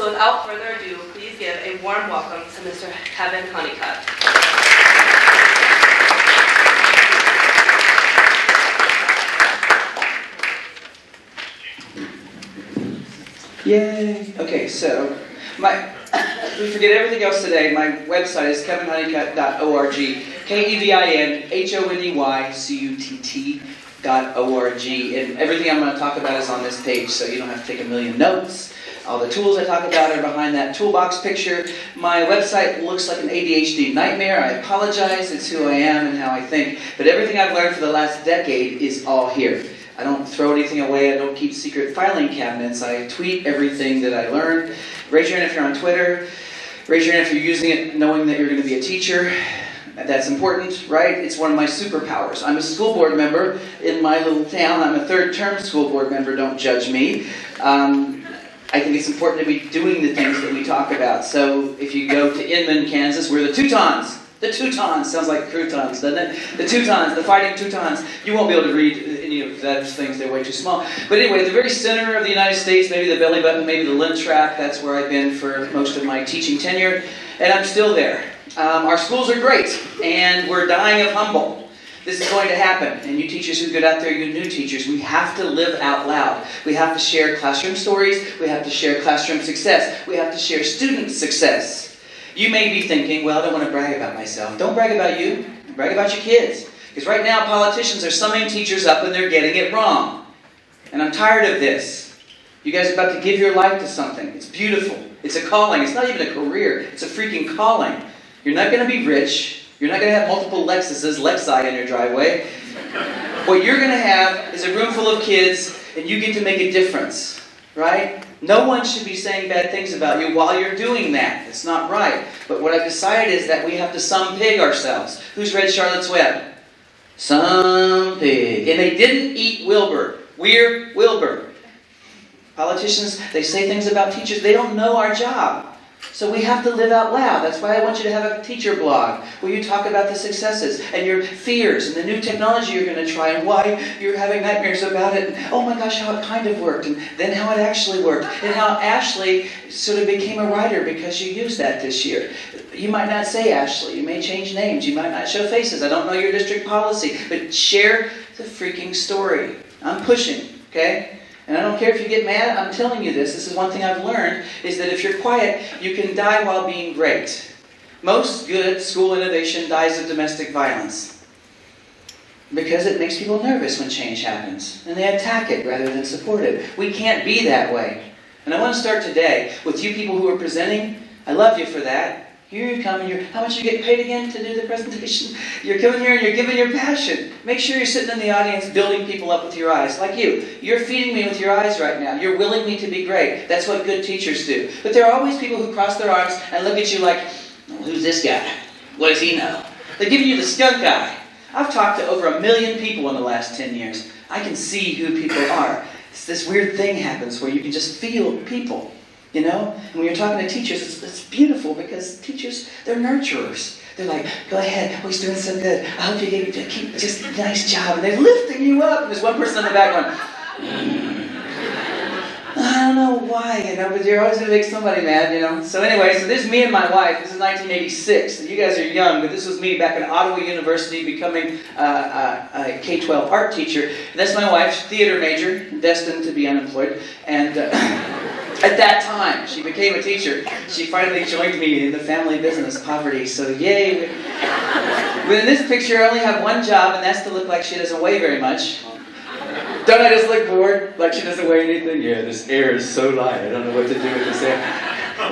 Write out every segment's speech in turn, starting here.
So without further ado, please give a warm welcome to Mr. Kevin Honeycutt. Yay! Okay, so we forget everything else today. My website is kevinhoneycutt.org. KEVINHONEYCUTT.org. And everything I'm going to talk about is on this page, so you don't have to take a million notes. All the tools I talk about are behind that toolbox picture. My website looks like an ADHD nightmare. I apologize. It's who I am and how I think. But everything I've learned for the last decade is all here. I don't throw anything away. I don't keep secret filing cabinets. I tweet everything that I learned. Raise your hand if you're on Twitter. Raise your hand if you're using it knowing that you're going to be a teacher. That's important, right? It's one of my superpowers. I'm a school board member in my little town. I'm a third-term school board member. Don't judge me. I think it's important to be doing the things that we talk about. So if you go to Inman, Kansas, we're the Teutons. The Teutons. Sounds like croutons, doesn't it? The Teutons, the Fighting Teutons. You won't be able to read any of those things. They're way too small. But anyway, the very center of the United States, maybe the belly button, maybe the lint trap. That's where I've been for most of my teaching tenure. And I'm still there. Our schools are great. And we're dying of humble. This is going to happen. And you teachers who get out there, you new teachers, we have to live out loud. We have to share classroom stories. We have to share classroom success. We have to share student success. You may be thinking, well, I don't want to brag about myself. Don't brag about you. Brag about your kids. Because right now, politicians are summing teachers up and they're getting it wrong. And I'm tired of this. You guys are about to give your life to something. It's beautiful. It's a calling. It's not even a career. It's a freaking calling. You're not going to be rich. You're not going to have multiple Lexi in your driveway. What you're going to have is a room full of kids and you get to make a difference. Right? No one should be saying bad things about you while you're doing that. It's not right. But what I've decided is that we have to some pig ourselves. Who's read Charlotte's Web? Some pig. And they didn't eat Wilbur. We're Wilbur. Politicians, they say things about teachers. They don't know our job. So we have to live out loud. That's why I want you to have a teacher blog where you talk about the successes and your fears and the new technology you're going to try and why you're having nightmares about it. And oh my gosh, how it kind of worked. And then how it actually worked. And how Ashley sort of became a writer because you used that this year. You might not say Ashley. You may change names. You might not show faces. I don't know your district policy. But share the freaking story. I'm pushing, okay? And I don't care if you get mad, I'm telling you this. This is one thing I've learned, is that if you're quiet, you can die while being great. Most good school innovation dies of domestic violence. Because it makes people nervous when change happens. And they attack it rather than support it. We can't be that way. And I want to start today with you people who are presenting. I love you for that. Here you come, and how much you get paid again to do the presentation? You're coming here and you're giving your passion. Make sure you're sitting in the audience building people up with your eyes, like you. You're feeding me with your eyes right now. You're willing me to be great. That's what good teachers do. But there are always people who cross their arms and look at you like, well, who's this guy? What does he know? They're giving you the skunk eye. I've talked to over 1 million people in the last 10 years. I can see who people are. It's this weird thing happens where you can just feel people. You know, and when you're talking to teachers, it's beautiful because teachers, they're nurturers. They're like, go ahead, oh, he's doing so good. I hope you keep just a nice job. And they're lifting you up. And there's one person in the back going, I don't know why, you know, but you're always going to make somebody mad, you know. So anyway, so this is me and my wife. This is 1986. You guys are young, but this was me back in Ottawa University becoming a K-12 art teacher. And that's my wife's theater major, destined to be unemployed. And at that time, she became a teacher. She finally joined me in the family business, poverty, so yay. But in this picture, I only have one job, and that's to look like she doesn't weigh very much. Don't I just look bored? Like she doesn't weigh anything? Yeah, this air is so light, I don't know what to do with this air.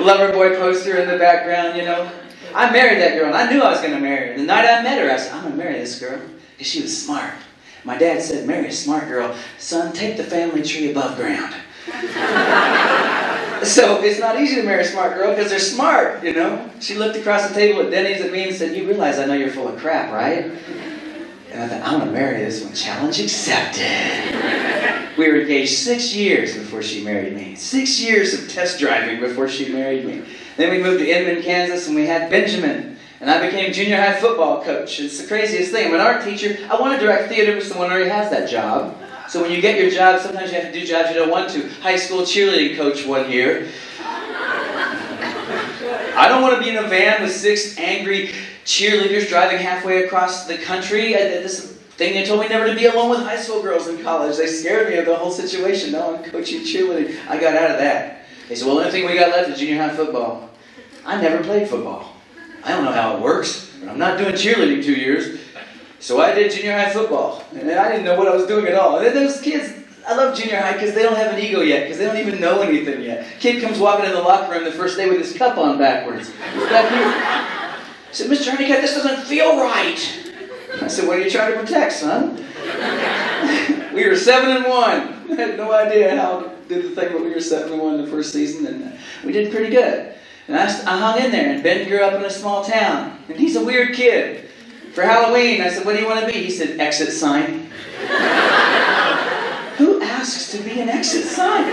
Lover boy poster in the background, you know. I married that girl, and I knew I was going to marry her. The night I met her, I said, I'm going to marry this girl, because she was smart. My dad said, marry a smart girl. Son, take the family tree above ground. So it's not easy to marry a smart girl because they're smart, you know. She looked across the table at Denny's at me and said, you realize I know you're full of crap, right? And I thought, I'm going to marry this one. Challenge accepted. We were engaged 6 years before she married me. 6 years of test driving before she married me. Then we moved to Inman, Kansas, and we had Benjamin. And I became junior high football coach. It's the craziest thing. I'm an art teacher. I want to direct theater, but someone already has that job. So when you get your job, sometimes you have to do jobs you don't want to. High school cheerleading coach 1 year. I don't want to be in a van with 6 angry cheerleaders driving halfway across the country. This thing they told me never to be alone with high school girls in college. They scared me of the whole situation. No, I'm coaching cheerleading. I got out of that. They said, well, the only thing we got left is junior high football. I never played football. I don't know how it works. But I'm not doing cheerleading 2 years. So I did junior high football. And I didn't know what I was doing at all. And then those kids, I love junior high because they don't have an ego yet, because they don't even know anything yet. Kid comes walking in the locker room the first day with his cup on backwards. He's back here. I said, Mr. Honeycutt, this doesn't feel right. I said, what are you trying to protect, son? We were 7-1. I had no idea how to do the thing, but we were 7-1 the first season, and we did pretty good. And I hung in there, and Ben grew up in a small town, and he's a weird kid. For Halloween, I said, what do you want to be? He said, exit sign. Who asks to be an exit sign?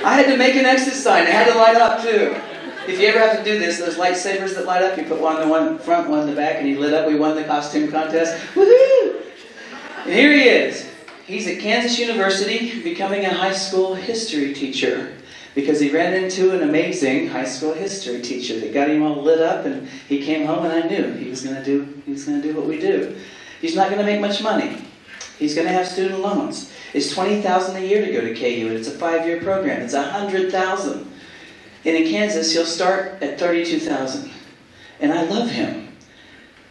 I had to make an exit sign. It had to light up, too. If you ever have to do this, those lightsabers that light up, you put one in the front, one in the back, and he lit up. We won the costume contest. Woohoo! And here he is. He's at Kansas University becoming a high school history teacher because he ran into an amazing high school history teacher that got him all lit up, and he came home and I knew he was going to do what we do. He's not going to make much money. He's going to have student loans. It's $20,000 a year to go to KU, and it's a 5-year program. It's $100,000. And in Kansas, he'll start at $32,000. And I love him.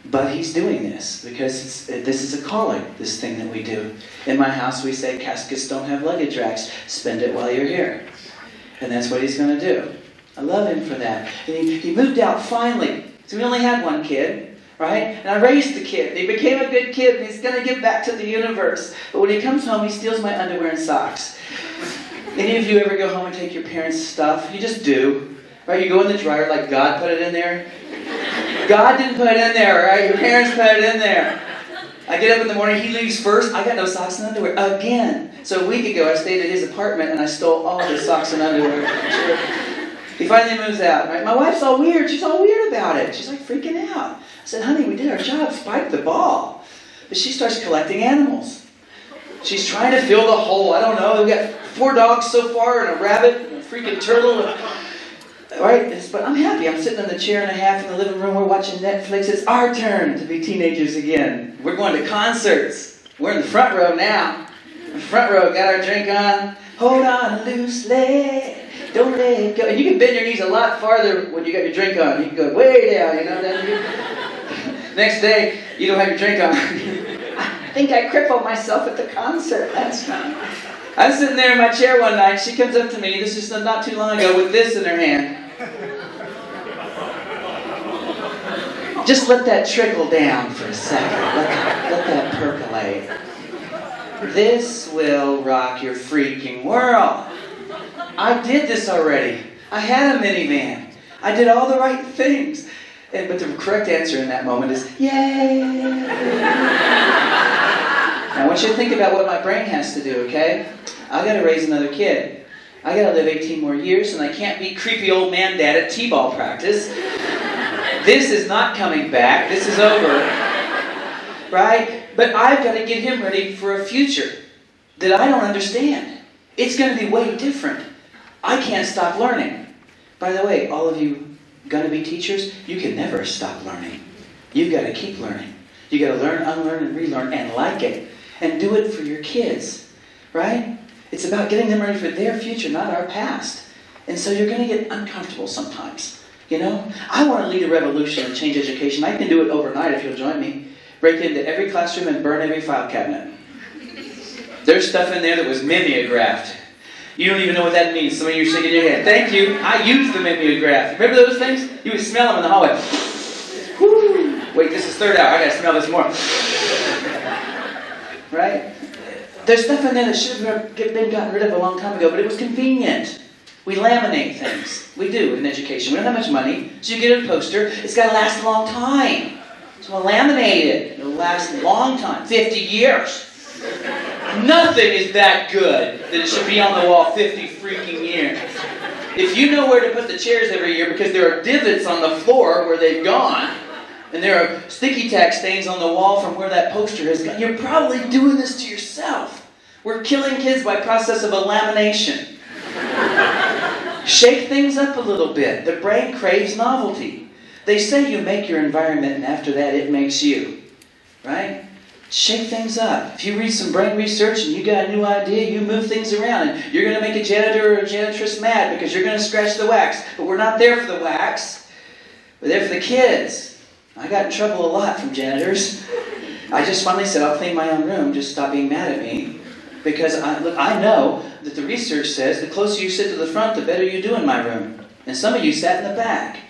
But he's doing this because this is a calling, this thing that we do. In my house, we say caskets don't have luggage racks. Spend it while you're here. And that's what he's going to do. I love him for that. And he moved out finally. So we only had one kid, right? And I raised the kid. He became a good kid, and he's going to give back to the universe. But when he comes home, he steals my underwear and socks. Any of you ever go home and take your parents' stuff? You just do. Right? You go in the dryer like God put it in there. God didn't put it in there, right? Your parents put it in there. I get up in the morning, he leaves first. I got no socks and underwear again. So a week ago, I stayed at his apartment and I stole all his socks and underwear. He finally moves out, right? My wife's all weird. She's all weird about it. She's like freaking out. I said, honey, we did our job. Spike the ball. But she starts collecting animals. She's trying to fill the hole. I don't know. We've got 4 dogs so far and a rabbit and a freaking turtle. Right? But I'm happy. I'm sitting in the chair and a half in the living room. We're watching Netflix. It's our turn to be teenagers again. We're going to concerts. We're in the front row now. In the front row, got our drink on. Hold on loosely. Don't let it go. And you can bend your knees a lot farther when you got your drink on. You can go way down, you know. Next day, you don't have your drink on. I think I crippled myself at the concert. That's fine. I'm sitting there in my chair one night. She comes up to me, this is not too long ago, with this in her hand. Just let that trickle down for a second. Let that percolate. This will rock your freaking world. I did this already. I had a minivan. I did all the right things. But the correct answer in that moment is, yay! Now I want you to think about what my brain has to do, okay? I got to raise another kid. I got to live 18 more years, and I can't be creepy old man dad at t-ball practice. This is not coming back. This is over. Right? But I've got to get him ready for a future that I don't understand. It's going to be way different. I can't stop learning. By the way, all of you going to be teachers, you can never stop learning. You've got to keep learning. You've got to learn, unlearn, and relearn, and like it. And do it for your kids. Right? It's about getting them ready for their future, not our past. And so you're going to get uncomfortable sometimes. You know? I want to lead a revolution and change education. I can do it overnight if you'll join me. Break into every classroom and burn every file cabinet. There's stuff in there that was mimeographed. You don't even know what that means. Some of you are shaking your head. Thank you. I used the mimeograph. Remember those things? You would smell them in the hallway. Woo. Wait, this is 3rd hour. I got to smell this more. Right? There's stuff in there that should have been gotten rid of a long time ago, but it was convenient. We laminate things. We do in education. We don't have much money, so you get a poster. It's got to last a long time. So we'll laminate it. It'll last a long time. 50 years. Nothing is that good that it should be on the wall 50 freaking years. If you know where to put the chairs every year because there are divots on the floor where they've gone, and there are sticky tack stains on the wall from where that poster has gone, you're probably doing this to yourself. We're killing kids by process of lamination. Shake things up a little bit. The brain craves novelty. They say you make your environment and after that it makes you. Right? Shake things up. If you read some brain research and you got a new idea, you move things around. And you're going to make a janitor or a janitress mad because you're going to scratch the wax. But we're not there for the wax. We're there for the kids. I got in trouble a lot from janitors. I just finally said, I'll clean my own room. Just stop being mad at me. Because I know that the research says the closer you sit to the front, the better you do in my room. And some of you sat in the back.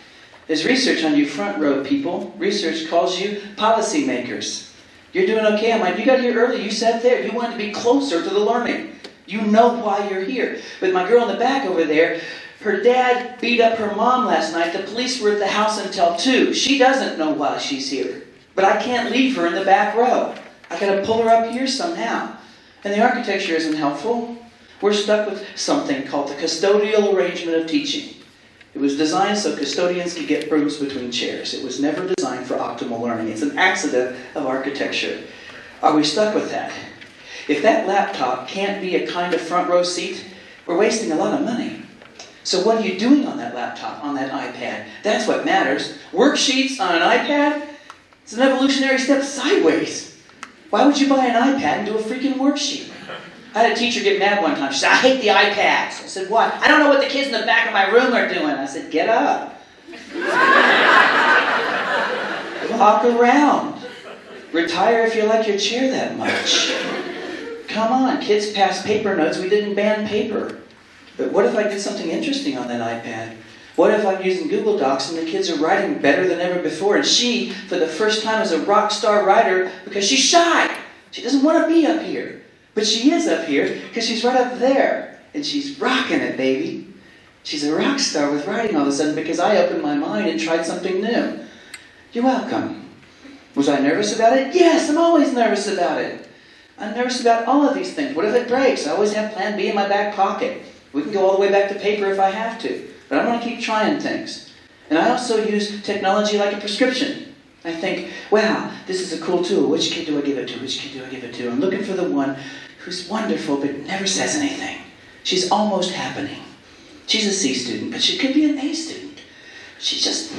There's research on you front row people. Research calls you policy makers. You're doing okay. I'm like, you got here early. You sat there. You wanted to be closer to the learning. You know why you're here. But my girl in the back over there, her dad beat up her mom last night. The police were at the house until 2. She doesn't know why she's here. But I can't leave her in the back row. I got to pull her up here somehow. And the architecture isn't helpful. We're stuck with something called the custodial arrangement of teaching. It was designed so custodians could get brooms between chairs. It was never designed for optimal learning. It's an accident of architecture. Are we stuck with that? If that laptop can't be a kind of front row seat, we're wasting a lot of money. So what are you doing on that laptop, on that iPad? That's what matters. Worksheets on an iPad? It's an evolutionary step sideways. Why would you buy an iPad and do a freaking worksheet? I had a teacher get mad one time. She said, I hate the iPads. I said, why? I don't know what the kids in the back of my room are doing. I said, get up. Walk around. Retire if you like your chair that much. Come on, kids pass paper notes. We didn't ban paper. But what if I did something interesting on that iPad? What if I'm using Google Docs and the kids are writing better than ever before? And she, for the first time, is a rock star writer because she's shy. She doesn't want to be up here. But she is up here because she's right up there. And she's rocking it, baby. She's a rock star with writing all of a sudden because I opened my mind and tried something new. You're welcome. Was I nervous about it? Yes, I'm always nervous about it. I'm nervous about all of these things. What if it breaks? I always have plan B in my back pocket. We can go all the way back to paper if I have to. But I'm going to keep trying things. And I also use technology like a prescription. I think, wow, this is a cool tool. Which kid do I give it to? Which kid do I give it to? I'm looking for the one who's wonderful but never says anything. She's almost happening. She's a C student, but she could be an A student. She's just,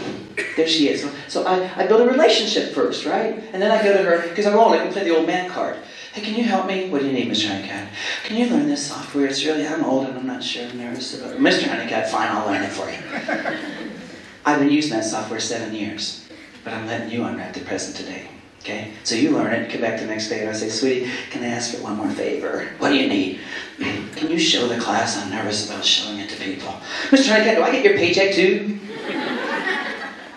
there she is. So I build a relationship first, right? And then I go to her, because I'm old, I can play the old man card. Hey, can you help me? What do you need, Mr. Honeycutt? Can you learn this software? It's really, I'm old and I'm not sure, I'm nervous about it. Mr. Honeycutt, fine, I'll learn it for you. I've been using that software 7 years, but I'm letting you unwrap the present today, okay? So you learn it, come back the next day, and I say, sweetie, can I ask for one more favor? What do you need? Can you show the class? I'm nervous about showing it to people. Mr. Honeycutt, do I get your paycheck too?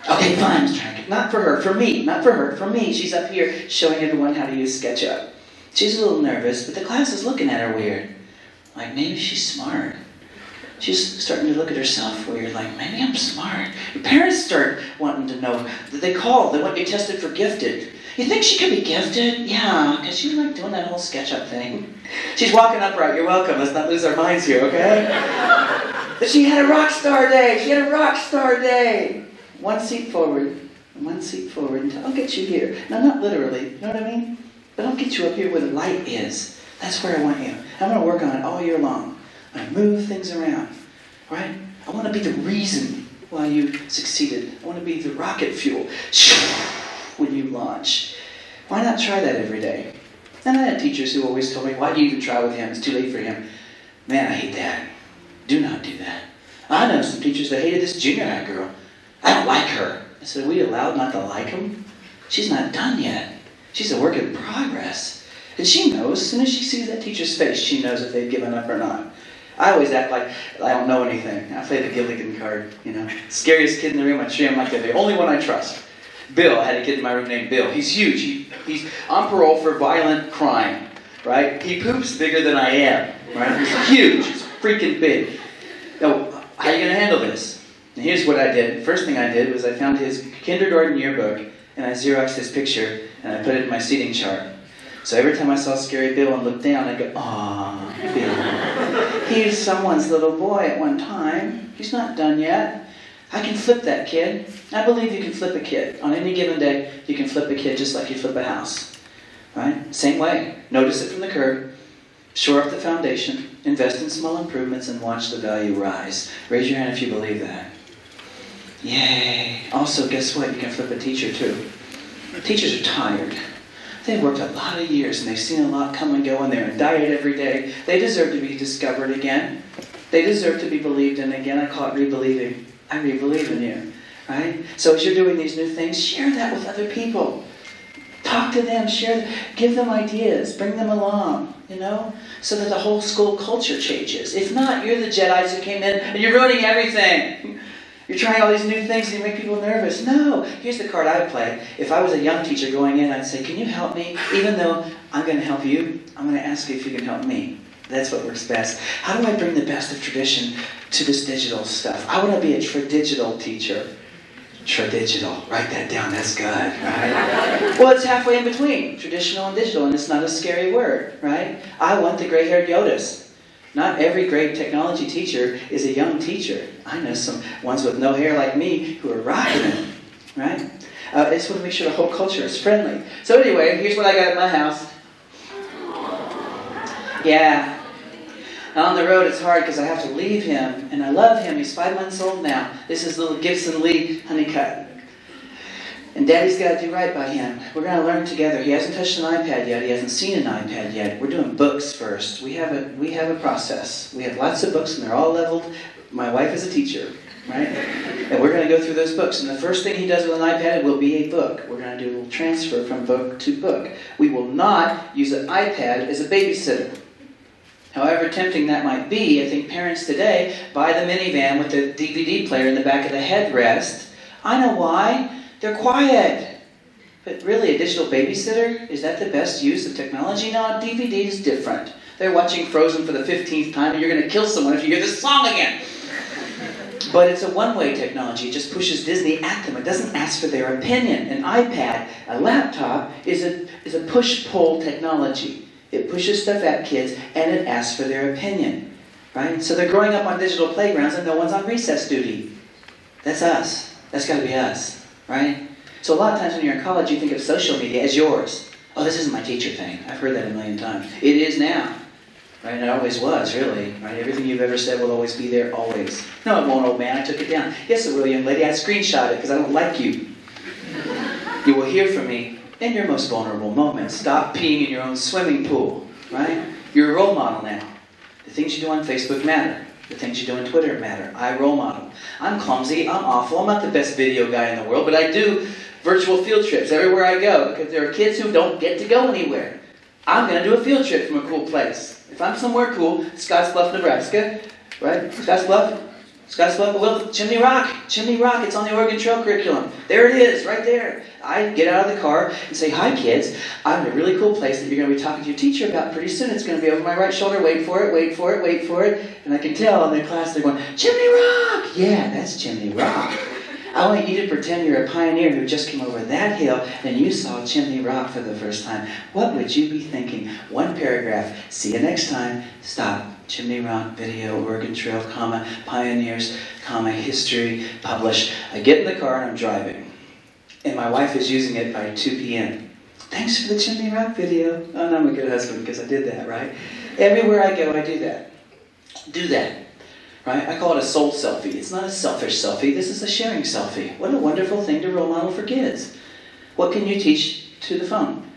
Okay, fine, Mr. Honeycutt. Not for her, for me, not for her, for me. She's up here showing everyone how to use SketchUp. She's a little nervous, but the class is looking at her weird. Like, maybe she's smart. She's starting to look at herself weird, like, maybe I'm smart. Your parents start wanting to know. They call, they want you tested for gifted. You think she could be gifted? Yeah, because she like doing that whole SketchUp thing. She's walking upright, you're welcome. Let's not lose our minds here, okay? But she had a rock star day. She had a rock star day. One seat forward, until I'll get you here. No, not literally, you know what I mean? But I'll get you up here where the light is. That's where I want you. I'm going to work on it all year long. I'm going to move things around, right? I want to be the reason why you succeeded. I want to be the rocket fuel when you launch. Why not try that every day? And I had teachers who always told me, why do you even try with him? It's too late for him. Man, I hate that. Do not do that. I know some teachers that hated this junior high girl. I don't like her. I said, are we allowed not to like him? She's not done yet. She's a work in progress. And she knows, as soon as she sees that teacher's face, she knows if they've given up or not. I always act like I don't know anything. I play the Gilligan card, you know. Scariest kid in the room, I treat him like they're the only one I trust. Bill, I had a kid in my room named Bill. He's huge. He's on parole for violent crime, right? He poops bigger than I am, right? He's huge. He's freaking big. Now, how are you going to handle this? And here's what I did. First thing I did was I found his kindergarten yearbook, and I Xeroxed his picture, and I put it in my seating chart. So every time I saw Scary Bill and looked down, I'd go, aw, Bill. He was someone's little boy at one time. He's not done yet. I can flip that kid. I believe you can flip a kid. On any given day, you can flip a kid just like you flip a house. Right? Same way. Notice it from the curb. Shore up the foundation, invest in small improvements, and watch the value rise. Raise your hand if you believe that. Yay. Also, guess what? You can flip a teacher too. Teachers are tired. They've worked a lot of years and they've seen a lot come and go, and they're in diet every day. They deserve to be discovered again. They deserve to be believed in again. I call it rebelieving. I rebelieve in you. Right? So as you're doing these new things, share that with other people. Talk to them, share, give them ideas, bring them along, so that the whole school culture changes. If not, you're the Jedis who came in and you're ruining everything. You're trying all these new things and you make people nervous. No, here's the card I would play. If I was a young teacher going in, I'd say, can you help me? Even though I'm going to help you, I'm going to ask you if you can help me. That's what works best. How do I bring the best of tradition to this digital stuff? I want to be a tradigital teacher. Tradigital. Write that down. That's good, right? Well, it's halfway in between traditional and digital, and it's not a scary word, right? I want the gray-haired Yodas. Not every great technology teacher is a young teacher. I know some ones with no hair like me who are rocking it, right? I just want to make sure the whole culture is friendly. So anyway, here's what I got at my house. Yeah. On the road, it's hard because I have to leave him, and I love him. He's 5 months old now. This is little Gibson Lee Honeycutt. And Daddy's got to do right by him. We're going to learn together. He hasn't touched an iPad yet. He hasn't seen an iPad yet. We're doing books first. We have a process. We have lots of books, and they're all leveled. My wife is a teacher, right? And we're going to go through those books. And the first thing he does with an iPad will be a book. We're going to do a little transfer from book to book. We will not use an iPad as a babysitter. However tempting that might be, I think parents today buy the minivan with the DVD player in the back of the headrest. I know why. They're quiet. But really, a digital babysitter, is that the best use of technology? No, DVD is different. They're watching Frozen for the 15th time, and you're going to kill someone if you hear this song again. But it's a one-way technology. It just pushes Disney at them. It doesn't ask for their opinion. An iPad, a laptop, is a push-pull technology. It pushes stuff at kids, and it asks for their opinion, right? So they're growing up on digital playgrounds, and no one's on recess duty. That's us. That's got to be us, right? So a lot of times when you're in college, you think of social media as yours. Oh, this isn't my teacher thing. I've heard that a million times. It is now, right? It always was, really, right? Everything you've ever said will always be there, always. No, it won't, old man. I took it down. Yes, it will, young lady. I screenshot it because I don't like you. You will hear from me in your most vulnerable moments. Stop peeing in your own swimming pool, right? You're a role model now. The things you do on Facebook matter. The things you do on Twitter matter. I role model. I'm clumsy. I'm awful. I'm not the best video guy in the world, but I do virtual field trips everywhere I go because there are kids who don't get to go anywhere. I'm going to do a field trip from a cool place. If I'm somewhere cool, Scottsbluff, Nebraska, right? Scottsbluff, well, Chimney Rock, it's on the Oregon Trail curriculum. There it is, right there. I get out of the car and say, hi kids, I'm in a really cool place that you're going to be talking to your teacher about pretty soon. It's going to be over my right shoulder, wait for it, wait for it, wait for it. And I can tell in the class they're going, Chimney Rock! Yeah, that's Chimney Rock. I want you to pretend you're a pioneer who just came over that hill and you saw Chimney Rock for the first time. What would you be thinking? One paragraph. See you next time. Stop. Chimney Rock, video, Oregon Trail, comma, pioneers, comma, history, publish. I get in the car and I'm driving. And my wife is using it by 2 p.m. Thanks for the Chimney Rock video. Oh, and I'm a good husband because I did that, right? Everywhere I go, I do that. Do that. Right? I call it a soul selfie. It's not a selfish selfie. This is a sharing selfie. What a wonderful thing to role model for kids. What can you teach to the phone?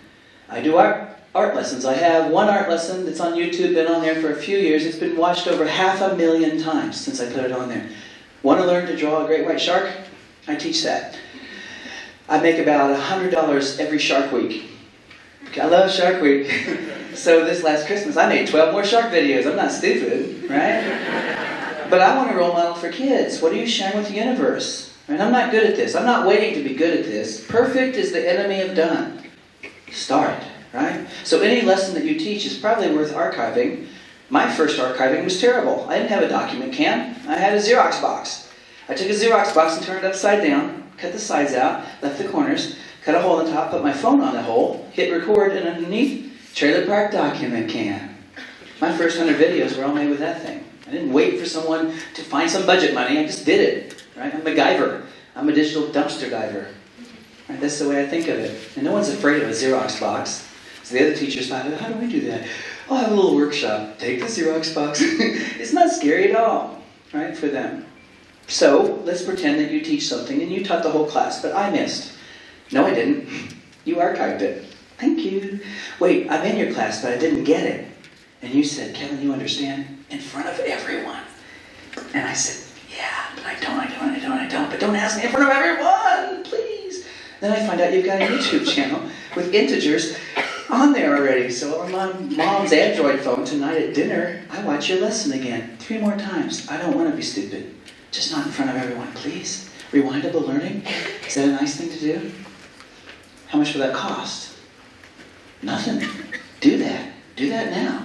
I do art lessons. I have one art lesson that's on YouTube, been on there for a few years. It's been watched over 500,000 times since I put it on there. Want to learn to draw a great white shark? I teach that. I make about $100 every Shark Week. I love Shark Week. So this last Christmas, I made 12 more shark videos. I'm not stupid, right? But I want to role model for kids. What are you sharing with the universe? And I'm not good at this. I'm not waiting to be good at this. Perfect is the enemy of done. Start, right? So any lesson that you teach is probably worth archiving. My first archiving was terrible. I didn't have a document cam. I had a Xerox box. I took a Xerox box and turned it upside down, cut the sides out, left the corners, cut a hole in the top, put my phone on the hole, hit record, and underneath, trailer park document cam. My first 100 videos were all made with that thing. I didn't wait for someone to find some budget money. I just did it. Right? I'm MacGyver. I'm a digital dumpster diver. Right? That's the way I think of it. And no one's afraid of a Xerox box. So the other teachers thought, how do we do that? oh, I have a little workshop. Take the Xerox box. It's not scary at all, right, for them. So let's pretend that you teach something and you taught the whole class, but I missed. No, I didn't. You archived it. Thank you. Wait, I'm in your class, but I didn't get it. And you said, Kevin, you understand? In front of everyone. And I said, yeah, but I don't. But don't ask me in front of everyone, please. Then I find out you've got a YouTube channel with integers on there already. So on my mom's Android phone tonight at dinner, I watch your lesson again 3 more times. I don't want to be stupid. Just not in front of everyone, please. Rewindable learning? Is that a nice thing to do? How much will that cost? Nothing. Do that. Do that now.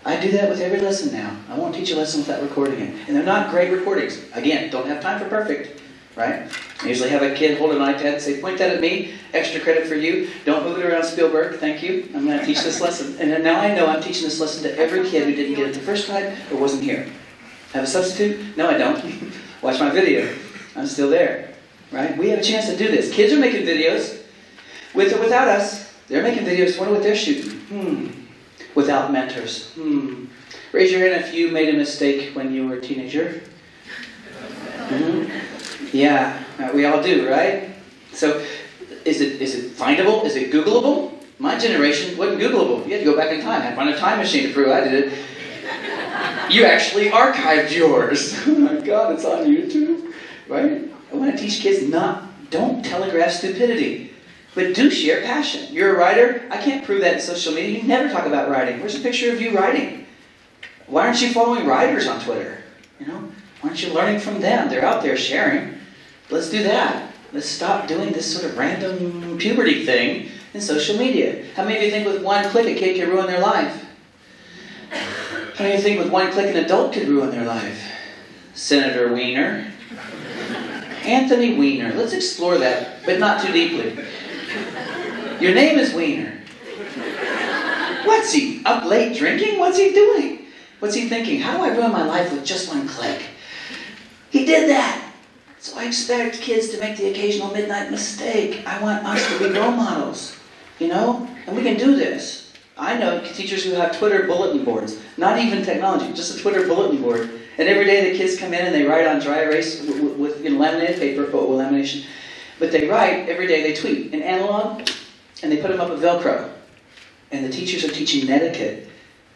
I do that with every lesson now. I won't teach a lesson without recording it. And they're not great recordings. Again, don't have time for perfect, right? I usually have a kid hold an iPad and say, point that at me, extra credit for you. Don't move it around Spielberg, thank you. I'm going to teach this lesson. And then now I know I'm teaching this lesson to every kid who didn't get it the first time or wasn't here. Have a substitute? No, I don't. Watch my video. I'm still there, right? We have a chance to do this. Kids are making videos. With or without us, they're making videos. Wonder what they're shooting. Without mentors. Raise your hand if you made a mistake when you were a teenager. Yeah, we all do, right? So, is it findable? Is it Googleable? My generation wasn't Googleable. You had to go back in time. I had to find a time machine to prove I did it. You actually archived yours. Oh my God, it's on YouTube, right? I want to teach kids don't telegraph stupidity. But do share passion. You're a writer? I can't prove that in social media. You never talk about writing. Where's a picture of you writing? Why aren't you following writers on Twitter? Why aren't you learning from them? They're out there sharing. Let's do that. Let's stop doing this sort of random puberty thing in social media. How many of you think with one click a kid can ruin their life? How many of you think with one click an adult could ruin their life? Senator Weiner. Anthony Weiner. Let's explore that, but not too deeply. Your name is Weiner. What's he? Up late drinking? What's he doing? What's he thinking? How do I ruin my life with just one click? He did that. So I expect kids to make the occasional midnight mistake. I want us to be role models. And we can do this. I know teachers who have Twitter bulletin boards. Not even technology, just a Twitter bulletin board. And every day the kids come in and they write on dry erase with laminated paper, but with lamination. But they write, every day they tweet in analog, and they put them up with Velcro. And the teachers are teaching etiquette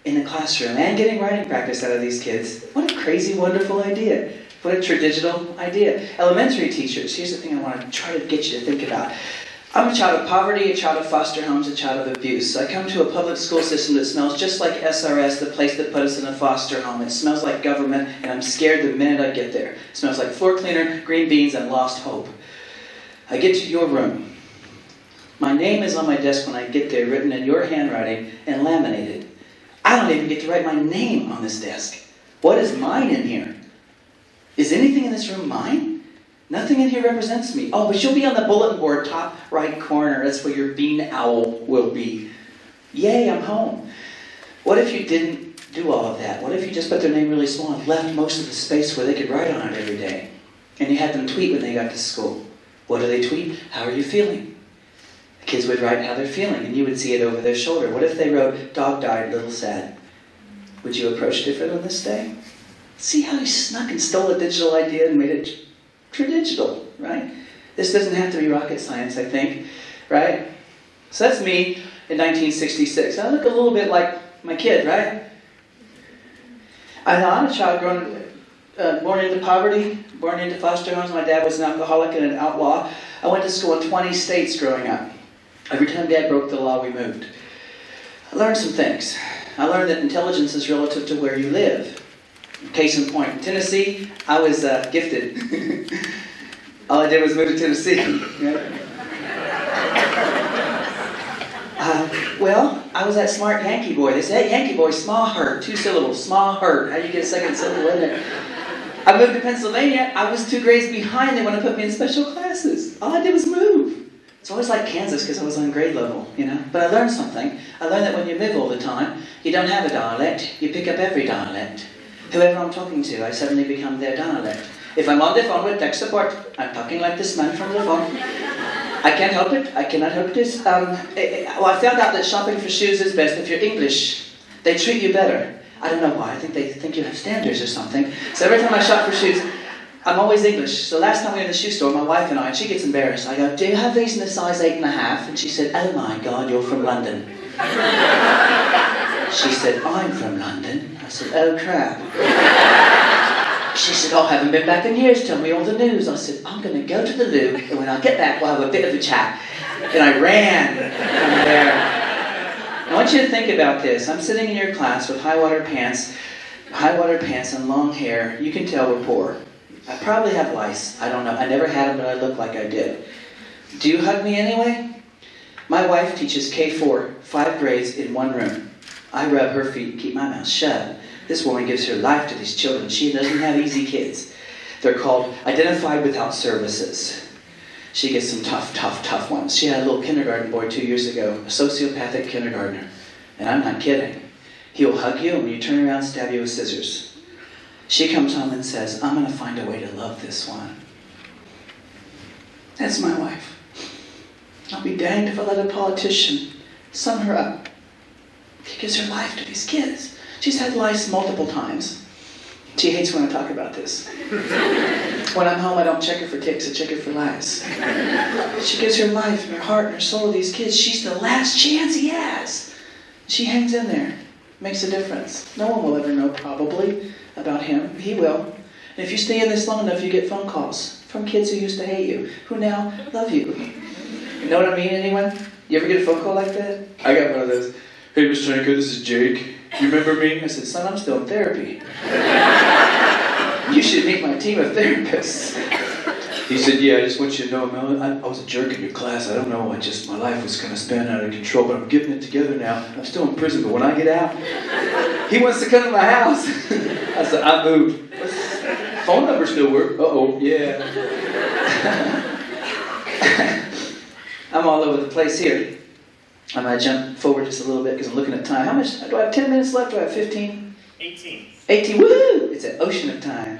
in the classroom and getting writing practice out of these kids. What a crazy, wonderful idea. What a tradigital idea. Elementary teachers, here's the thing I want to try to get you to think about. I'm a child of poverty, a child of foster homes, a child of abuse. I come to a public school system that smells just like SRS, the place that put us in a foster home. It smells like government, and I'm scared the minute I get there. It smells like floor cleaner, green beans, and lost hope. I get to your room. My name is on my desk when I get there, written in your handwriting and laminated. I don't even get to write my name on this desk. What is mine in here? Is anything in this room mine? Nothing in here represents me. Oh, but you'll be on the bulletin board, top right corner. That's where your bean owl will be. Yay, I'm home. What if you didn't do all of that? What if you just put their name really small and left most of the space where they could write on it every day? And you had them tweet when they got to school. What do they tweet? How are you feeling? The kids would write how they're feeling, and you would see it over their shoulder. What if they wrote, dog died, little sad? Would you approach different on this day? See how he snuck and stole a digital idea and made it tradigital, right? This doesn't have to be rocket science, I think, right? So that's me in 1966. I look a little bit like my kid, right? I'm a child born into poverty, born into foster homes. My dad was an alcoholic and an outlaw. I went to school in 20 states growing up. Every time Dad broke the law, we moved. I learned some things. I learned that intelligence is relative to where you live. Case in point, in Tennessee, I was gifted. All I did was move to Tennessee. Well, I was that smart Yankee boy. They said, hey, Yankee boy, small hurt, 2 syllables, small hurt. How do you get a second syllable in there? I moved to Pennsylvania. I was 2 grades behind. They want to put me in special classes. All I did was move. It's always like Kansas because I was on grade level, But I learned something. I learned that when you live all the time, you don't have a dialect. You pick up every dialect. Whoever I'm talking to, I suddenly become their dialect. If I'm on the phone with tech support, I'm talking like this man from the phone. I can't help it. I cannot help this. I found out that shopping for shoes is best if you're English. They treat you better. I don't know why. I think they think you have standards or something. So every time I shop for shoes, I'm always English. So last time we were in the shoe store, my wife and she gets embarrassed. I go, do you have these in a size 8.5? And she said, oh my God, you're from London. She said, I'm from London. I said, oh crap. She said, oh, I haven't been back in years, tell me all the news. I said, I'm going to go to the loo, and when I get back, we'll have a bit of a chat. And I ran from there. I want you to think about this. I'm sitting in your class with high-water pants and long hair. You can tell we're poor. I probably have lice. I don't know. I never had them, but I look like I did. Do you hug me anyway? My wife teaches K4, 5 grades in one room. I rub her feet and keep my mouth shut. This woman gives her life to these children. She doesn't have easy kids. They're called identified without services. She gets some tough ones. She had a little kindergarten boy 2 years ago, a sociopathic kindergartner. And I'm not kidding. He'll hug you and when you turn around, stab you with scissors. She comes home and says, I'm going to find a way to love this one. That's my wife. I'll be danged if I let a politician sum her up. She gives her life to these kids. She's had lice multiple times. She hates when I talk about this. When I'm home, I don't check her for ticks, I check her for lice. She gives her life and her heart and her soul to these kids. She's the last chance he has. She hangs in there, makes a difference. No one will ever know, probably, about him. He will. And if you stay in this long enough, you get phone calls from kids who used to hate you, who now love you. You know what I mean, anyone? You ever get a phone call like that? I got one of those. Hey, Mr. Honeycutt, this is Jake. You remember me? I said, son, I'm still in therapy. You should meet my team of therapists. He said, yeah, I just want you to know, Melon, I was a jerk in your class. I don't know, my life was kind of spinning out of control, but I'm getting it together now. I'm still in prison, but when I get out, he wants to come to my house. I said, I moved. Phone number still work? Uh-oh, yeah. I'm all over the place here. I'm going to jump forward just a little bit because I'm looking at time. How much? Do I have 10 minutes left? Do I have 15? 18. 18, woohoo! It's an ocean of time.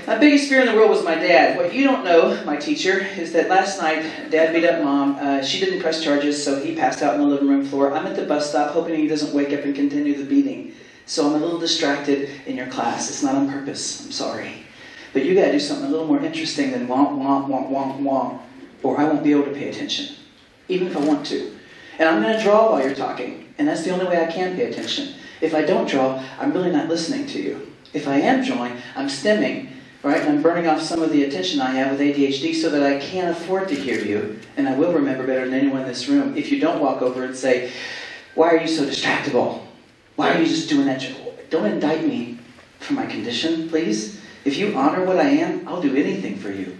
My biggest fear in the world was my dad. What you don't know, my teacher, is that last night, Dad beat up Mom. She didn't press charges, so he passed out on the living room floor. I'm at the bus stop hoping he doesn't wake up and continue the beating. So I'm a little distracted in your class. It's not on purpose. I'm sorry. But you got to do something a little more interesting than womp, womp, womp, womp, womp, or I won't be able to pay attention, even if I want to. And I'm going to draw while you're talking, and that's the only way I can pay attention. If I don't draw, I'm really not listening to you. If I am drawing, I'm stemming, right? And I'm burning off some of the attention I have with ADHD so that I can't afford to hear you, and I will remember better than anyone in this room. If you don't walk over and say, why are you so distractible? Why are you just doing that? Don't indict me for my condition, please. If you honor what I am, I'll do anything for you.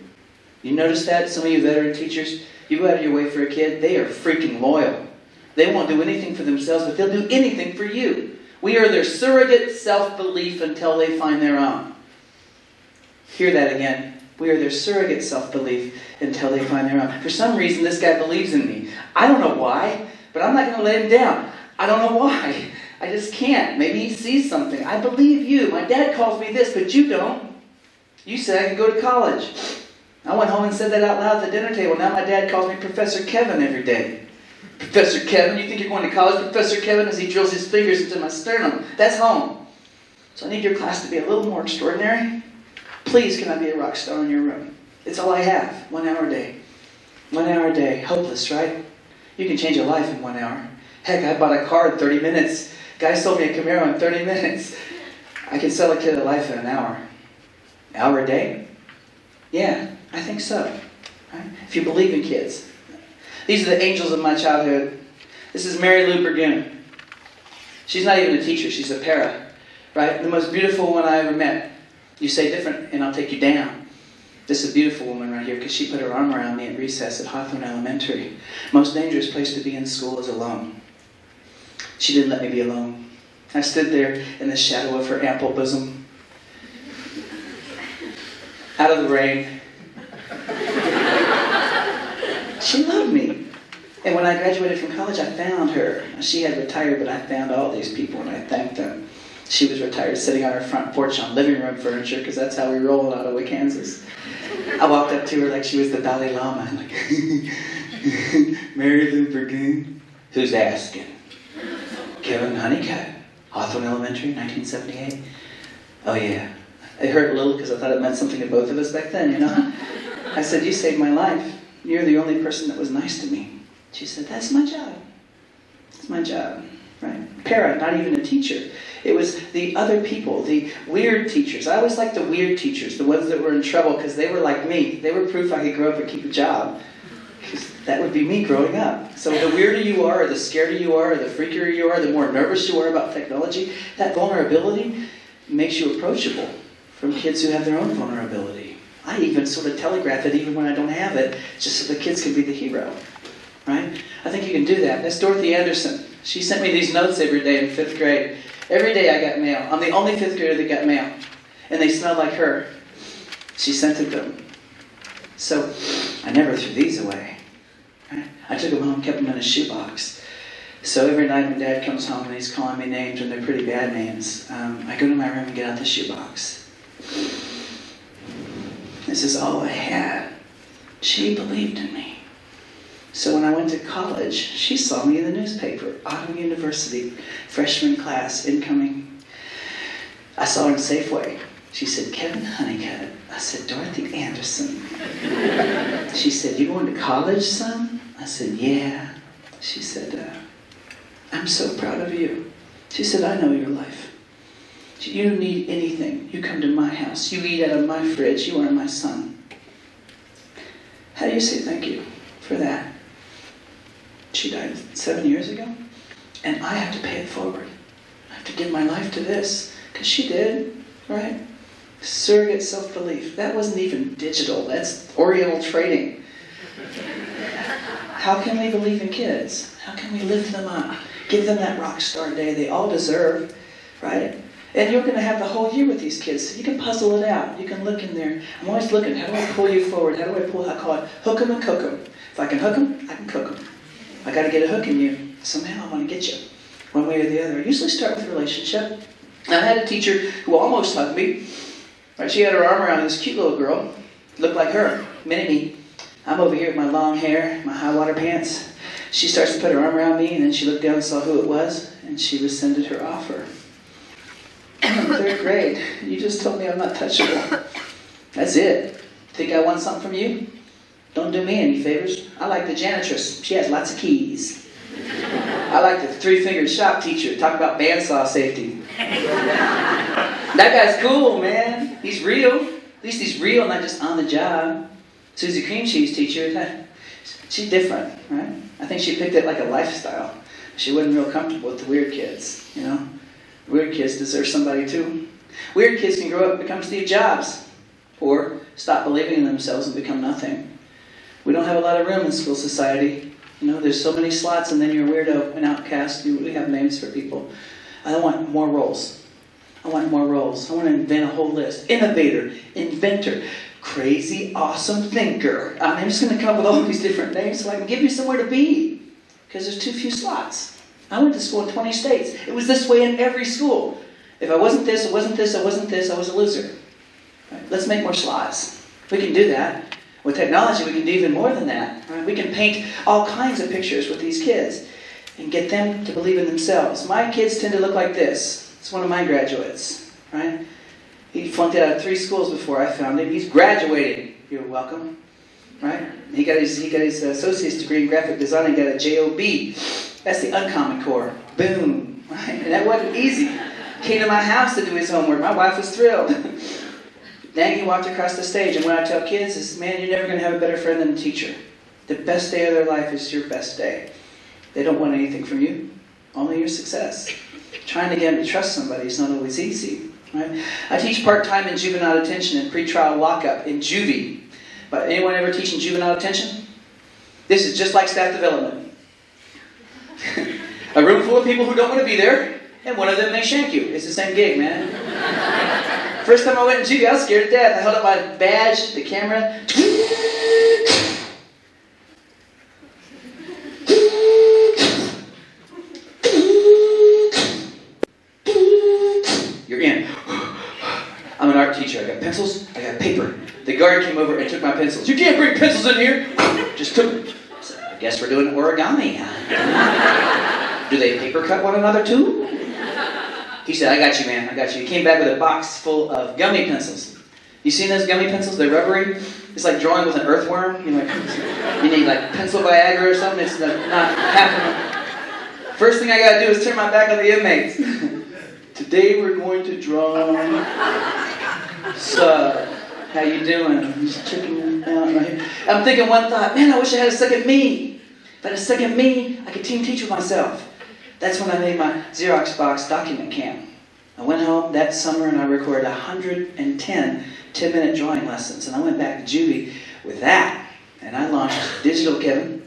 You notice that? Some of you veteran teachers, you go out of your way for a kid, they are freaking loyal. They won't do anything for themselves, but they'll do anything for you. We are their surrogate self-belief until they find their own. Hear that again. We are their surrogate self-belief until they find their own. For some reason, this guy believes in me. I don't know why, but I'm not going to let him down. I don't know why. I just can't. Maybe he sees something. I believe you. My dad calls me this, but you don't. You said I could go to college. I went home and said that out loud at the dinner table. Now my dad calls me Professor Kevin every day. Professor Kevin? You think you're going to college, Professor Kevin, as he drills his fingers into my sternum? That's home. So I need your class to be a little more extraordinary. Please, can I be a rock star in your room? It's all I have. 1 hour a day. 1 hour a day. Hopeless, right? You can change your life in 1 hour. Heck, I bought a car in 30 minutes. Guy sold me a Camaro in 30 minutes. I can sell a kid a life in an hour. Hour a day? Yeah, I think so. Right? If you believe in kids. These are the angels of my childhood. This is Mary Lou Burgoon. She's not even a teacher, she's a para. Right? The most beautiful one I ever met. You say different and I'll take you down. This is a beautiful woman right here because she put her arm around me at recess at Hawthorne Elementary. Most dangerous place to be in school is alone. She didn't let me be alone. I stood there in the shadow of her ample bosom. Out of the rain. She loved me. And when I graduated from college, I found her. She had retired, but I found all these people and I thanked them. She was retired, sitting on her front porch on living room furniture, because that's how we roll in Ottawa, Kansas. I walked up to her like she was the Dalai Lama. I'm like, Mary Lou Burgoon? Who's asking? Kevin Honeycutt. Hawthorne Elementary, 1978. Oh yeah. It hurt a little because I thought it meant something to both of us back then, you know. I said, you saved my life. You're the only person that was nice to me. She said, that's my job. It's my job, right? Parent, not even a teacher. It was the other people, the weird teachers. I always liked the weird teachers, the ones that were in trouble because they were like me. They were proof I could grow up and keep a job. That would be me growing up. So the weirder you are, or the scarier you are, or the freakier you are, the more nervous you are about technology, that vulnerability makes you approachable from kids who have their own vulnerability. I even sort of telegraph it even when I don't have it, just so the kids can be the hero, right? I think you can do that. Miss Dorothy Anderson, she sent me these notes every day in 5th grade. Every day I got mail. I'm the only 5th grader that got mail. And they smelled like her. She scented them. So I never threw these away. Right? I took them home, kept them in a shoebox. So every night when Dad comes home and he's calling me names, and they're pretty bad names, I go to my room and get out the shoebox. This is all I had. She believed in me. So when I went to college, she saw me in the newspaper, Autumn University, freshman class, incoming. I saw her in Safeway. She said, Kevin Honeycutt. I said, Dorothy Anderson. She said, you going to college, son? I said, yeah. She said, I'm so proud of you. She said, I know your life. You don't need anything. You come to my house. You eat out of my fridge. You are my son. How do you say thank you for that? She died 7 years ago, and I have to pay it forward. I have to give my life to this, because she did, right? Surrogate self-belief. That wasn't even digital. That's Oriental trading. How can we believe in kids? How can we lift them up? Give them that rock star day they all deserve, right? And you're going to have the whole year with these kids. So you can puzzle it out. You can look in there. I'm always looking. How do I pull you forward? How do I pull? I call it hook 'em and cook 'em. If I can hook 'em, I can cook 'em. I got to get a hook in you. Somehow I want to get you, one way or the other. I usually start with a relationship. I had a teacher who almost hugged me. Right? She had her arm around this cute little girl. Looked like her, mini-me. I'm over here with my long hair, my high water pants. She starts to put her arm around me, and then she looked down and saw who it was, and she rescinded her offer. I'm in 3rd grade. You just told me I'm not touchable. That's it. Think I want something from you? Don't do me any favors. I like the janitress. She has lots of keys. I like the 3-fingered shop teacher. Talk about bandsaw safety. That guy's cool, man. He's real. At least he's real, not just on the job. Susie Cream Cheese teacher, she's different, right? I think she picked it like a lifestyle. She wasn't real comfortable with the weird kids, you know? Weird kids deserve somebody too. Weird kids can grow up and become Steve Jobs, or stop believing in themselves and become nothing. We don't have a lot of room in school society. You know, there's so many slots, and then you're a weirdo, an outcast. We have names for people. I want more roles. I want more roles. I want to invent a whole list. Innovator, inventor, crazy, awesome thinker. I'm just going to come up with all these different names so I can give you somewhere to be, because there's too few slots. I went to school in 20 states. It was this way in every school. If I wasn't this, I wasn't this, I wasn't this, I was a loser. Right? Let's make more slots. We can do that. With technology, we can do even more than that. Right? We can paint all kinds of pictures with these kids and get them to believe in themselves. My kids tend to look like this. It's one of my graduates. Right? He flunked out of 3 schools before I found him. He's graduating. You're welcome. Right? He got his associate's degree in graphic design and got a JOB. That's the uncommon core. Boom. Right? And that wasn't easy. Came to my house to do his homework. My wife was thrilled. Then he walked across the stage, and what I tell kids is, man, you're never going to have a better friend than a teacher. The best day of their life is your best day. They don't want anything from you, only your success. Trying to get them to trust somebody is not always easy. Right? I teach part-time in juvenile detention and pretrial lockup in juvie. But anyone ever teaching juvenile detention? This is just like staff development. A room full of people who don't want to be there, and one of them may shank you. It's the same gig, man. First time I went in juvie, I was scared to death. I held up my badge, the camera. You're in. I'm an art teacher. I got pencils, I got paper. The guard came over and took my pencils. You can't bring pencils in here. Just took them. So I guess we're doing origami. Do they paper cut one another too? He said, I got you, man, I got you. He came back with a box full of gummy pencils. You seen those gummy pencils? They're rubbery. It's like drawing with an earthworm. You need like pencil Viagra or something. It's not happening. First thing I got to do is turn my back on the inmates. Today we're going to draw. So, how you doing? I'm just checking out right here. I'm thinking one thought, man, I wish I had a second me. If I had a second me, I could team teach with myself. That's when I made my Xerox box document camp. I went home that summer and I recorded 110 10-minute drawing lessons. And I went back to juvie with that. And I launched Digital Kevin.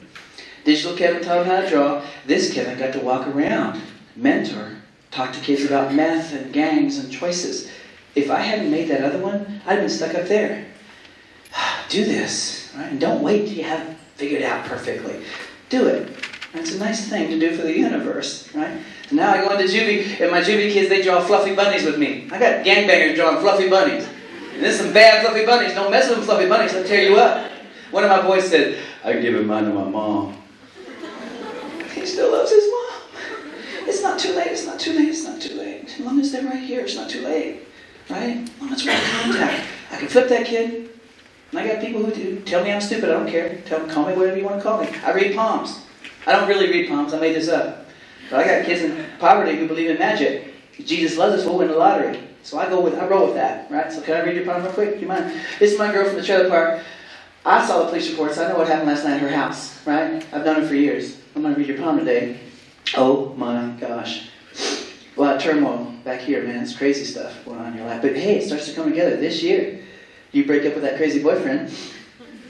Digital Kevin taught him how to draw. This Kevin got to walk around, mentor, talk to kids about meth and gangs and choices. If I hadn't made that other one, I'd have been stuck up there. Do this, right? And don't wait till you have it figured out perfectly. Do it. It's a nice thing to do for the universe, right? So now I go into juvie, and my juvie kids, they draw fluffy bunnies with me. I got gangbangers drawing fluffy bunnies. And there's some bad fluffy bunnies. Don't mess with them fluffy bunnies, they'll tear you up. One of my boys said, I'd give mine to my mom. He still loves his mom. It's not too late, it's not too late, it's not too late. As long as they're right here, it's not too late. Right? As long as we're in contact. I can flip that kid. And I got people who do. Tell me I'm stupid, I don't care. Call me whatever you want to call me. I read palms. I don't really read palms, I made this up. But I got kids in poverty who believe in magic. Jesus loves us, we'll win the lottery. So I roll with that, right? So can I read your palm real quick? Do you mind? This is my girl from the trailer park. I saw the police reports, I know what happened last night at her house, right? I've done it for years. I'm going to read your palm today. Oh my gosh. A lot of turmoil back here, man. It's crazy stuff going on in your life. But hey, it starts to come together this year. You break up with that crazy boyfriend.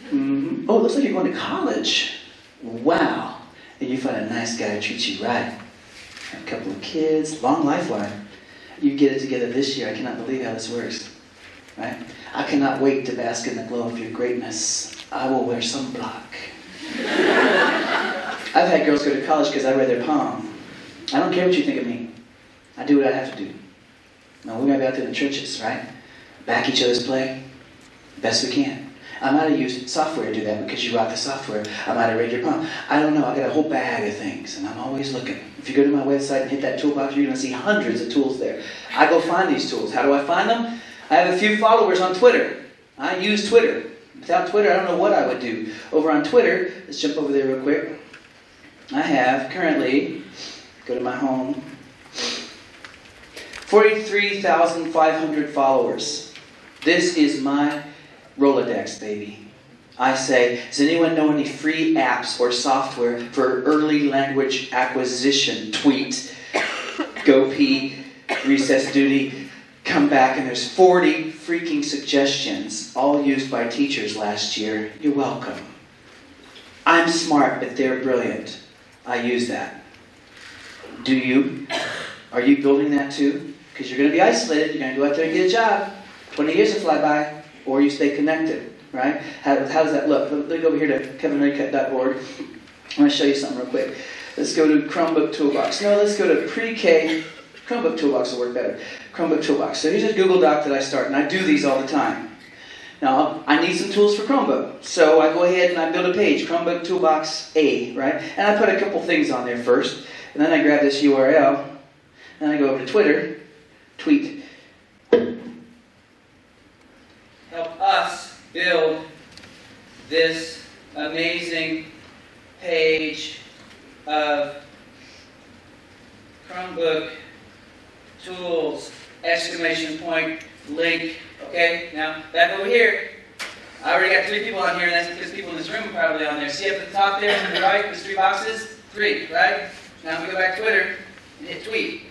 Mm-hmm. Oh, it looks like you're going to college. Wow. And you find a nice guy who treats you right. A couple of kids, long lifeline. You get it together this year. I cannot believe how this works. Right? I cannot wait to bask in the glow of your greatness. I will wear sunblock. I've had girls go to college because I read their palm. I don't care what you think of me. I do what I have to do. Now we're going to be out there in the trenches, right? Back each other's play. Best we can. I might have used software to do that because you rock the software. I might have read your palm. I don't know. I got a whole bag of things, and I'm always looking. If you go to my website and hit that toolbox, you're going to see hundreds of tools there. I go find these tools. How do I find them? I have a few followers on Twitter. I use Twitter. Without Twitter, I don't know what I would do. Over on Twitter, let's jump over there real quick. I have currently, go to my home, 43,500 followers. This is my Rolodex, baby. I say, does anyone know any free apps or software for early language acquisition? Tweet, go pee, recess duty, come back, and there's 40 freaking suggestions, all used by teachers last year. You're welcome. I'm smart, but they're brilliant. I use that. Do you? Are you building that too? Because you're going to be isolated. You're going to go out there and get a job. 20 years will fly by. Or you stay connected, right? How does that look? Let me go over here to kevinhoneycutt.org. I want to show you something real quick. Let's go to Chromebook Toolbox. No, let's go to pre-K. Chromebook Toolbox will work better. Chromebook Toolbox. So here's a Google Doc that I start, and I do these all the time. Now, I need some tools for Chromebook. So I go ahead and I build a page, Chromebook Toolbox A, right? And I put a couple things on there first. And then I grab this URL. And I go over to Twitter, tweet. Help us build this amazing page of Chromebook tools, exclamation point, link. Okay, now back over here. I already got 3 people on here, and that's because people in this room are probably on there. See up at the top there on the right, there's 3 boxes? 3, right? Now we go back to Twitter and hit tweet.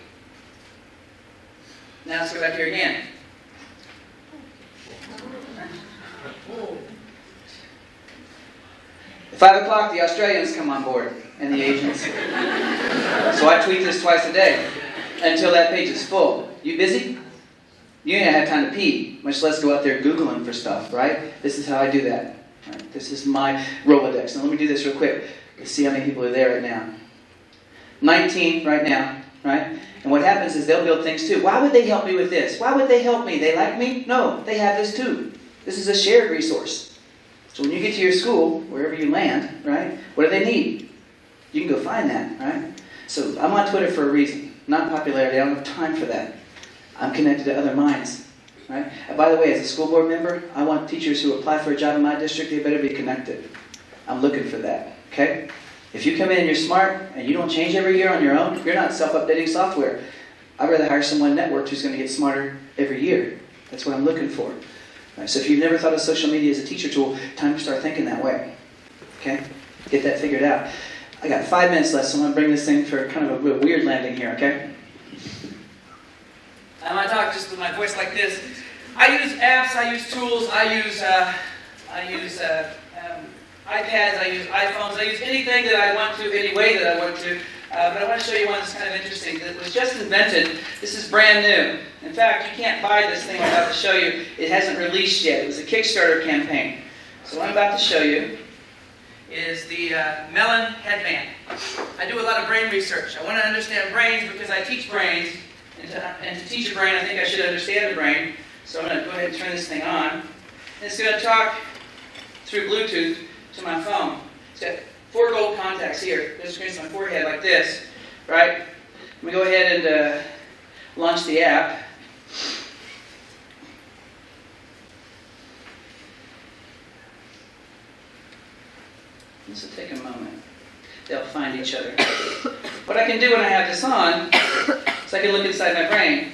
Now let's go back here again. At 5 o'clock, the Australians come on board, and the Asians. So I tweet this twice a day, until that page is full. You busy? You ain't have time to pee, much less go out there Googling for stuff, right? This is how I do that. Right? This is my Rolodex. Now let me do this real quick. Let's see how many people are there right now. 19 right now, right? And what happens is they'll build things too. Why would they help me with this? Why would they help me? They like me? No, they have this too. This is a shared resource. So when you get to your school, wherever you land, right, what do they need? You can go find that, right? So I'm on Twitter for a reason. not popularity. I don't have time for that. I'm connected to other minds. Right? And by the way, as a school board member, I want teachers who apply for a job in my district, they better be connected. I'm looking for that. Okay? If you come in and you're smart and you don't change every year on your own, you're not self-updating software. I'd rather hire someone networked who's going to get smarter every year. That's what I'm looking for. Right, so if you've never thought of social media as a teacher tool, time to start thinking that way. Okay? Get that figured out. I got 5 minutes left, so I'm going to bring this thing for kind of a weird landing here, okay? I'm going to talk just with my voice like this. I use apps, I use tools, I use iPads, I use iPhones, I use anything that I want to, any way that I want to. But I want to show you one that's kind of interesting. That was just invented. This is brand new. In fact, you can't buy this thing I'm about to show you. It hasn't released yet. It was a Kickstarter campaign. So what I'm about to show you is the Melon Headband. I do a lot of brain research. I want to understand brains because I teach brains. And to teach a brain, I think I should understand a brain. So I'm going to go ahead and turn this thing on. And it's going to talk through Bluetooth to my phone. It's got 4 gold contacts here. There's a screen on my forehead like this, right? Let me go ahead and launch the app. This will take a moment. They'll find each other. What I can do when I have this on is I can look inside my brain.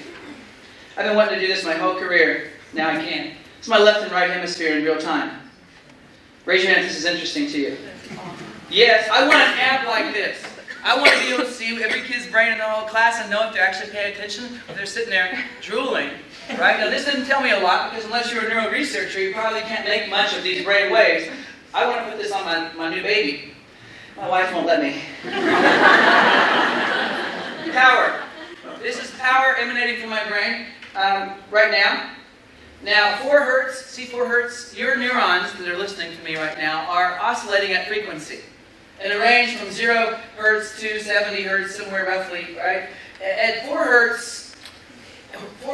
I've been wanting to do this my whole career. Now I can. It's my left and right hemisphere in real time. Raise your hand if this is interesting to you. Yes, I want an app like this. I want to be able to see every kid's brain in the whole class and know if they're actually paying attention or they're sitting there drooling. Right? Now this doesn't tell me a lot because unless you're a neuro researcher, you probably can't make much of these brain waves. I want to put this on my new baby. My wife won't let me. Power. This is power emanating from my brain right now. Now 4 hertz, see 4 hertz? Your neurons that are listening to me right now are oscillating at frequency. In a range from 0 hertz to 70 hertz, somewhere roughly, right? At 4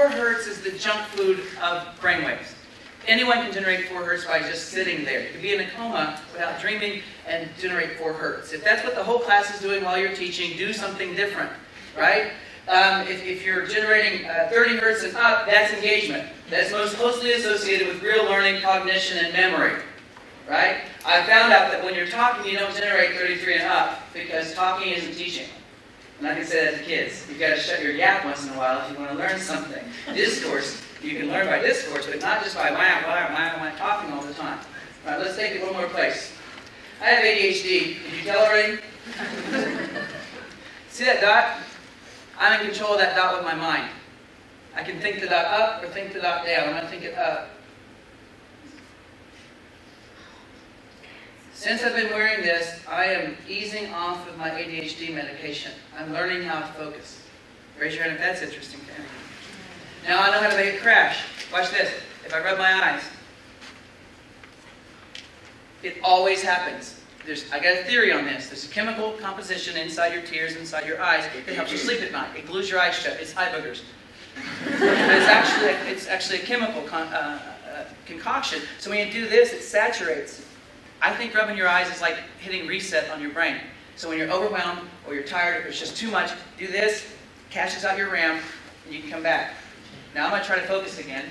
hertz is the junk food of brainwaves. Anyone can generate 4 hertz by just sitting there. You can be in a coma without dreaming and generate 4 hertz. If that's what the whole class is doing while you're teaching, do something different, right? If you're generating 30 hertz and up, that's engagement. That's most closely associated with real learning, cognition, and memory, right? I found out that when you're talking, you don't generate 33 and up because talking isn't teaching. And I can say that to kids. You've got to shut your yap once in a while if you want to learn something. Discourse, you can learn by discourse, but not just by wham, talking all the time. All right, let's take it one more place. I have ADHD. Can you tell already? See that dot? I'm in control of that dot with my mind. I can think the dot up or think the dot down. I'm going to think it up. Since I've been wearing this, I am easing off of my ADHD medication. I'm learning how to focus. Raise your hand if that's interesting to anyone. Now I know how to make it crash. Watch this. If I rub my eyes, it always happens. I got a theory on this. There's a chemical composition inside your tears, inside your eyes. It helps you sleep at night. It glues your eyes shut. It's eye boogers. It's actually a chemical concoction. So when you do this, it saturates. I think rubbing your eyes is like hitting reset on your brain. So when you're overwhelmed or you're tired or it's just too much, do this, caches out your RAM, and you can come back. Now I'm going to try to focus again.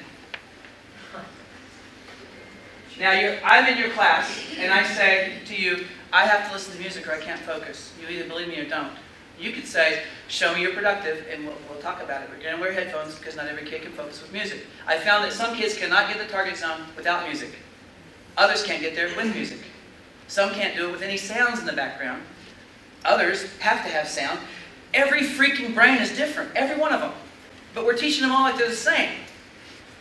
Now I'm in your class, and I say to you, I have to listen to music or I can't focus. You either believe me or don't. You could say, show me you're productive, and we'll talk about it. We're going to wear headphones because not every kid can focus with music. I found that some kids cannot get the target zone without music. Others can't get there with music. Some can't do it with any sounds in the background. Others have to have sound. Every freaking brain is different, every one of them. But we're teaching them all like they're the same,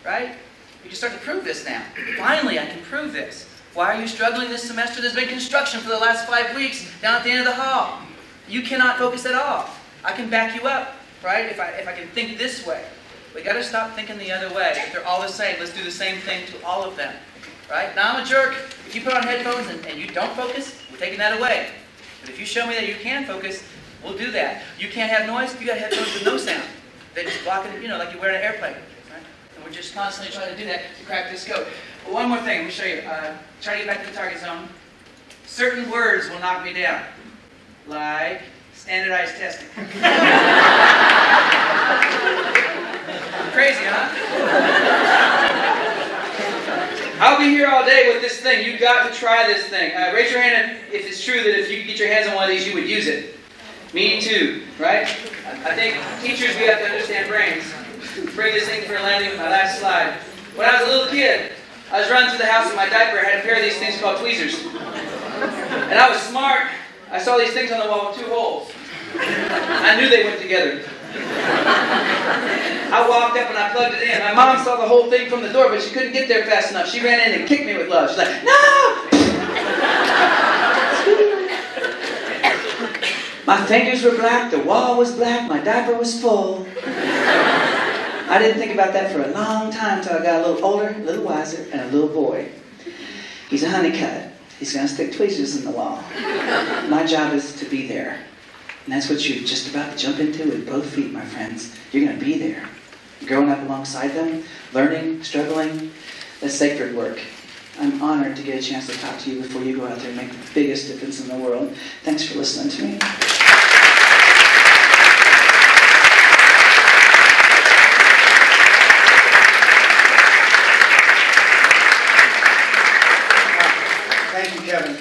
right? We can start to prove this now. Finally, I can prove this. Why are you struggling this semester? There's been construction for the last 5 weeks down at the end of the hall. You cannot focus at all. I can back you up, right? If I can think this way. We got to stop thinking the other way. If they're all the same, let's do the same thing to all of them, right? Now I'm a jerk. If you put on headphones and you don't focus, we're taking that away. But if you show me that you can focus, we'll do that. You can't have noise. You got headphones with no sound. They just block it, like you wear an airplane. Right? And we're just constantly trying to do that to crack this code. Well, one more thing. Let me show you. Try to get back to the target zone. Certain words will knock me down. Like Standardized testing. Crazy, huh? I'll be here all day with this thing. You've got to try this thing. Raise your hand if it's true that if you could get your hands on one of these, you would use it. Me too, right? I think teachers, we have to understand brains. Bring this thing for a landing with my last slide. When I was a little kid, I was running through the house in my diaper. I had a pair of these things called tweezers. And I was smart. I saw these things on the wall with 2 holes. I knew they went together. I walked up and I plugged it in. My mom saw the whole thing from the door, but she couldn't get there fast enough. She ran in and kicked me with love. She's like, no! My fingers were black, the wall was black, my diaper was full. I didn't think about that for a long time until I got a little older, a little wiser, and a little boy. He's a Honeycutt. He's going to stick tweezers in the wall. My job is to be there. And that's what you're just about to jump into with both feet, my friends. You're going to be there. Growing up alongside them, learning, struggling. That's sacred work. I'm honored to get a chance to talk to you before you go out there and make the biggest difference in the world. Thanks for listening to me. Thank you, Kevin.